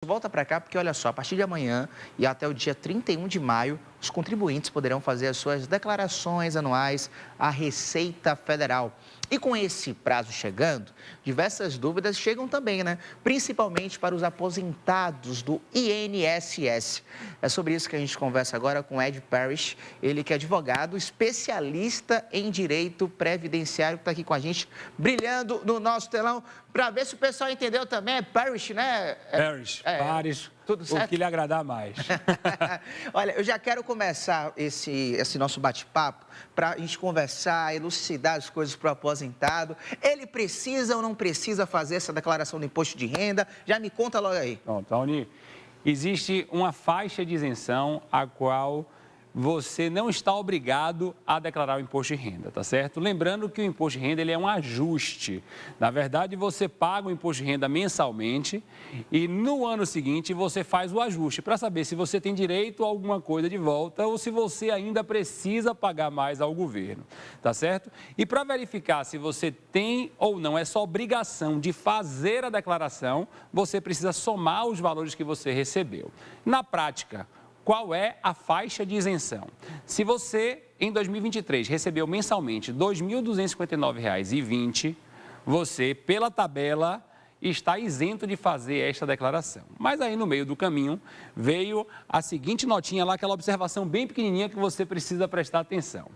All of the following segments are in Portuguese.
Volta para cá porque, olha só, a partir de amanhã e até o dia 31 de maio, os contribuintes poderão fazer as suas declarações anuais à Receita Federal. E com esse prazo chegando, diversas dúvidas chegam também, né? Principalmente para os aposentados do INSS. É sobre isso que a gente conversa agora com Ed Parrish, ele que é advogado, especialista em direito previdenciário, que está aqui com a gente, brilhando no nosso telão, para ver se o pessoal entendeu também. É Parrish, né? Parrish, Paris, tudo certo? o que lhe agradar mais. Olha, eu já quero começar esse nosso bate-papo para a gente conversar, elucidar as coisas para o aposentado. Ele precisa ou não precisa fazer essa declaração do imposto de renda? Já me conta logo aí. Pronto, Raoni, existe uma faixa de isenção a qual você não está obrigado a declarar o imposto de renda, tá certo? Lembrando que o imposto de renda ele é um ajuste. Na verdade, você paga o imposto de renda mensalmente e no ano seguinte você faz o ajuste para saber se você tem direito a alguma coisa de volta ou se você ainda precisa pagar mais ao governo, tá certo? E para verificar se você tem ou não essa obrigação de fazer a declaração, você precisa somar os valores que você recebeu. Na prática, qual é a faixa de isenção? Se você, em 2023, recebeu mensalmente R$ 2.259,20, você, pela tabela, está isento de fazer esta declaração. Mas aí, no meio do caminho, veio a seguinte notinha lá, aquela observação bem pequenininha que você precisa prestar atenção.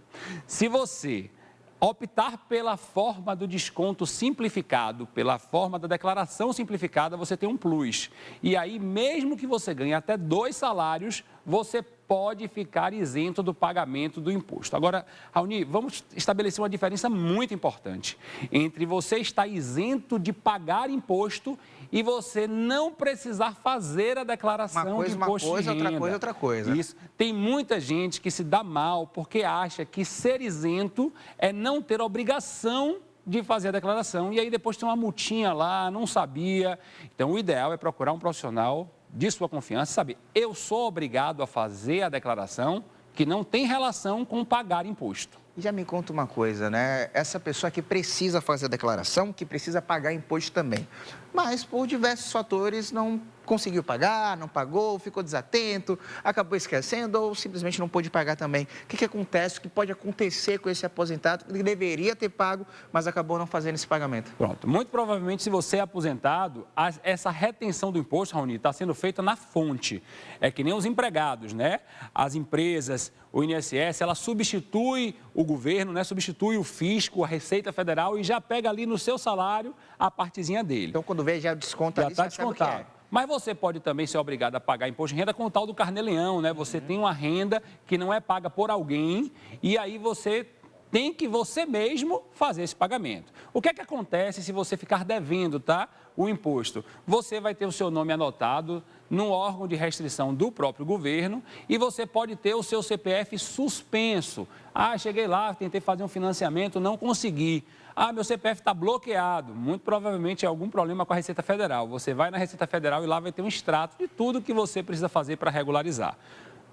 Se você optar pela forma do desconto simplificado, pela forma da declaração simplificada, você tem um plus. E aí, mesmo que você ganhe até 2 salários, você pode ficar isento do pagamento do imposto. Agora, Raoni, vamos estabelecer uma diferença muito importante entre você estar isento de pagar imposto e você não precisar fazer a declaração de imposto de renda. Outra coisa, outra coisa. Isso. Tem muita gente que se dá mal porque acha que ser isento é não ter obrigação de fazer a declaração e aí depois tem uma multinha lá, não sabia. Então, o ideal é procurar um profissional de sua confiança, saber, eu sou obrigado a fazer a declaração que não tem relação com pagar imposto. E já me conta uma coisa, né? Essa pessoa que precisa fazer a declaração, que precisa pagar imposto também, mas por diversos fatores não conseguiu pagar, não pagou, ficou desatento, acabou esquecendo ou simplesmente não pôde pagar também. O que acontece, o que pode acontecer com esse aposentado que deveria ter pago, mas acabou não fazendo esse pagamento? Pronto, muito provavelmente se você é aposentado, essa retenção do imposto, Raoni, está sendo feita na fonte. É que nem os empregados, né? As empresas, o INSS, ela substitui o governo, né? Substitui o fisco, a Receita Federal e já pega ali no seu salário a partezinha dele. Então, quando vê, já desconta ali, já está descontado. Mas você pode também ser obrigado a pagar imposto de renda com o tal do carnê-leão, né? Você tem uma renda que não é paga por alguém e aí você tem que você mesmo fazer esse pagamento. O que é que acontece se você ficar devendo, tá? O imposto? Você vai ter o seu nome anotado num órgão de restrição do próprio governo e você pode ter o seu CPF suspenso. Ah, cheguei lá, tentei fazer um financiamento, não consegui. Ah, meu CPF está bloqueado. Muito provavelmente é algum problema com a Receita Federal. Você vai na Receita Federal e lá vai ter um extrato de tudo que você precisa fazer para regularizar.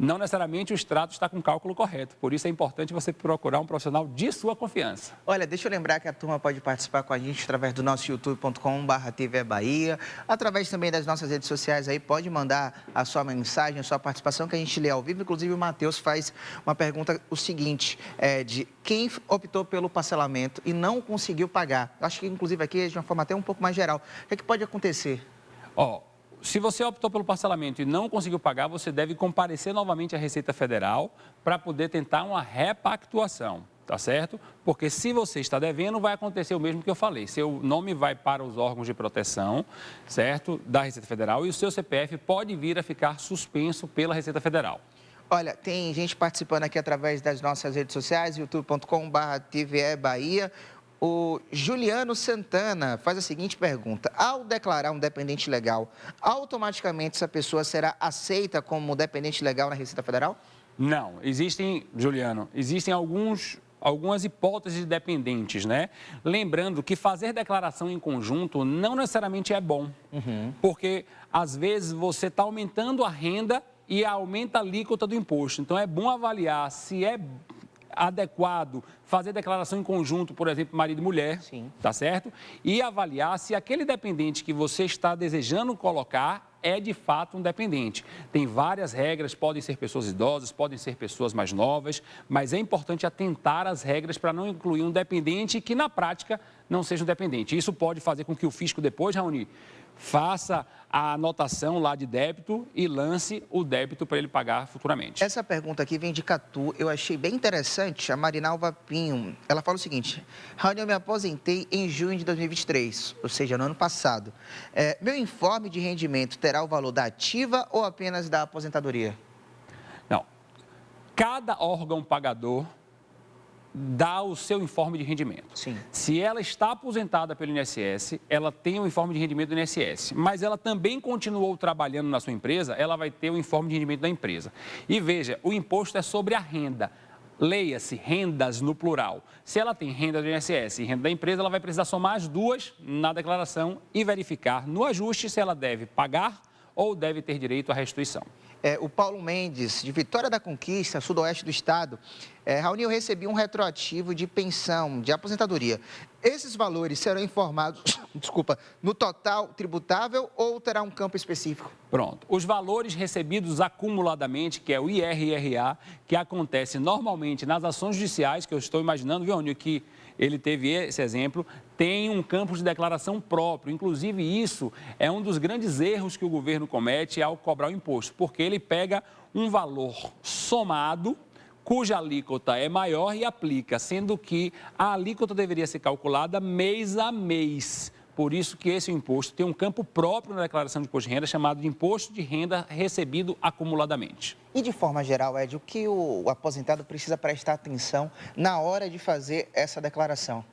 Não necessariamente o extrato está com o cálculo correto. Por isso é importante você procurar um profissional de sua confiança. Olha, deixa eu lembrar que a turma pode participar com a gente através do nosso youtube.com/TV Bahia, através também das nossas redes sociais aí, pode mandar a sua mensagem, a sua participação que a gente lê ao vivo. Inclusive o Matheus faz uma pergunta, o seguinte, de quem optou pelo parcelamento e não conseguiu pagar. Acho que inclusive aqui de uma forma até um pouco mais geral. O que pode acontecer? Se você optou pelo parcelamento e não conseguiu pagar, você deve comparecer novamente à Receita Federal para poder tentar uma repactuação, tá certo? Porque se você está devendo, vai acontecer o mesmo que eu falei. Seu nome vai para os órgãos de proteção, certo? Da Receita Federal e o seu CPF pode vir a ficar suspenso pela Receita Federal. Olha, tem gente participando aqui através das nossas redes sociais, youtube.com/TVE Bahia. O Juliano Santana faz a seguinte pergunta: ao declarar um dependente legal, automaticamente essa pessoa será aceita como dependente legal na Receita Federal? Não, Juliano, existem algumas hipóteses de dependentes, né? Lembrando que fazer declaração em conjunto não necessariamente é bom, porque às vezes você está aumentando a renda e aumenta a alíquota do imposto. Então é bom avaliar se é adequado fazer declaração em conjunto, por exemplo, marido e mulher, Sim. tá certo? E avaliar se aquele dependente que você está desejando colocar é de fato um dependente. Tem várias regras, podem ser pessoas idosas, podem ser pessoas mais novas, mas é importante atentar às regras para não incluir um dependente que na prática não seja um dependente. Isso pode fazer com que o fisco depois, Raoni, faça a anotação lá de débito e lance o débito para ele pagar futuramente. Essa pergunta aqui vem de Catu, eu achei bem interessante, a Marinalva Pinho. Ela fala o seguinte: Raoni, eu me aposentei em junho de 2023, ou seja, no ano passado. Meu informe de rendimento terá o valor da ativa ou apenas da aposentadoria? Não. Cada órgão pagador dá o seu informe de rendimento. Sim. Se ela está aposentada pelo INSS, ela tem o informe de rendimento do INSS, mas ela também continuou trabalhando na sua empresa, ela vai ter o informe de rendimento da empresa. E veja, o imposto é sobre a renda. Leia-se, rendas no plural. Se ela tem renda do INSS e renda da empresa, ela vai precisar somar as duas na declaração e verificar no ajuste se ela deve pagar ou deve ter direito à restituição. O Paulo Mendes, de Vitória da Conquista, sudoeste do estado. Raoni, eu recebi um retroativo de pensão, de aposentadoria. Esses valores serão informados, desculpa, no total tributável ou terá um campo específico? Pronto. Os valores recebidos acumuladamente, que é o IR&RA, que acontece normalmente nas ações judiciais, que eu estou imaginando, viu, Raoni, que ele teve esse exemplo, tem um campo de declaração próprio. Inclusive, isso é um dos grandes erros que o governo comete ao cobrar o imposto, porque ele pega um valor somado, cuja alíquota é maior e aplica, sendo que a alíquota deveria ser calculada mês a mês. Por isso que esse imposto tem um campo próprio na declaração de imposto de renda, chamado de imposto de renda recebido acumuladamente. E de forma geral, Ed, o que o aposentado precisa prestar atenção na hora de fazer essa declaração?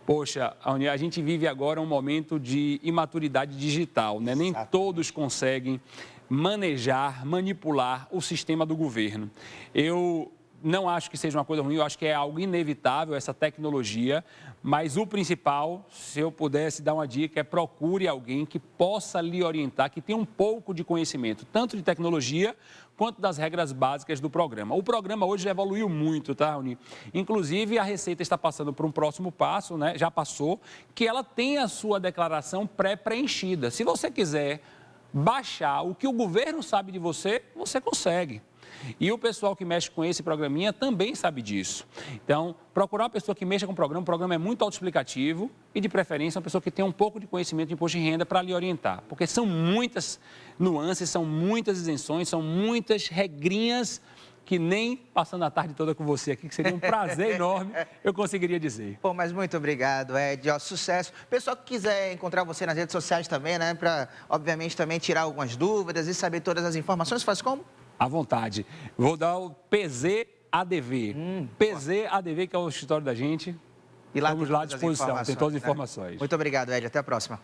Poxa, a gente vive agora um momento de imaturidade digital, né? Nem todos conseguem manejar, manipular o sistema do governo. Eu não acho que seja uma coisa ruim, eu acho que é algo inevitável essa tecnologia, mas o principal, se eu pudesse dar uma dica, é procure alguém que possa lhe orientar, que tenha um pouco de conhecimento, tanto de tecnologia quanto das regras básicas do programa. O programa hoje já evoluiu muito, tá, Raoni? Inclusive, a Receita está passando por um próximo passo, né? Já passou, que ela tem a sua declaração pré-preenchida. Se você quiser baixar o que o governo sabe de você, você consegue. E o pessoal que mexe com esse programinha também sabe disso. Então, procurar uma pessoa que mexa com o programa é muito autoexplicativo e, de preferência, uma pessoa que tenha um pouco de conhecimento de imposto de renda para lhe orientar. Porque são muitas nuances, são muitas isenções, são muitas regrinhas que nem passando a tarde toda com você aqui, que seria um prazer enorme, eu conseguiria dizer. Pô, mas muito obrigado, Ed. Ó, sucesso. Pessoal que quiser encontrar você nas redes sociais também, né? Para, obviamente, também tirar algumas dúvidas e saber todas as informações, faz como? À vontade. Vou dar o PZADV. PZADV, que é o escritório da gente. E lá estamos lá à disposição, tem todas as informações. Muito obrigado, Ed. Até a próxima.